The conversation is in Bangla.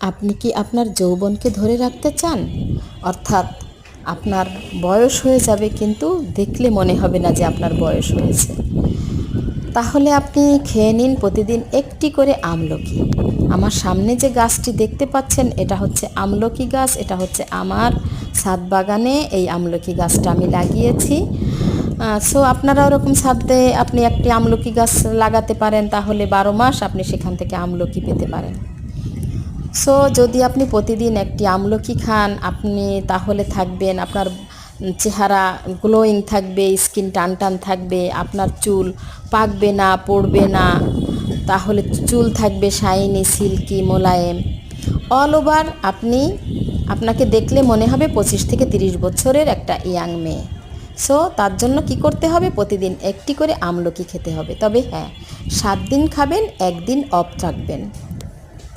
আপনি কি আপনার যৌবনকে ধরে রাখতে চান? অর্থাৎ আপনার বয়স হয়ে যাবে কিন্তু দেখলে মনে হবে না যে আপনার বয়স হয়েছে। তাহলে আপনি খেয়ে নিন প্রতিদিন একটি করে আমলকি। আমার সামনে যে গাছটি দেখতে পাচ্ছেন এটা হচ্ছে আমলকি গাছ। এটা হচ্ছে আমার ছাদ বাগানে এই আমলকি গাছটা আমি লাগিয়েছি। সো আপনারা ওরকম ছাদে আপনি একটি আমলকি গাছ লাগাতে পারেন, তাহলে 12 মাস আপনি সেখান থেকে আমলকি পেতে পারেন। সো যদি আপনি প্রতিদিন একটি আমলকি খান আপনি তাহলে থাকবেন, আপনার চেহারা গ্লোয়িং থাকবে, স্কিন টান টান থাকবে, আপনার চুল পাকবে না, পড়বে না, তাহলে চুল থাকবে শাইনি, সিল্কি, মোলায়েম। অল ওভার আপনাকে দেখলে মনে হবে 25 থেকে 30 বছরের একটা ইয়াং মেয়ে। সো তার জন্য কি করতে হবে? প্রতিদিন একটি করে আমলকি খেতে হবে। তবে হ্যাঁ, 7 দিন খাবেন, 1 দিন অফ রাখবেন।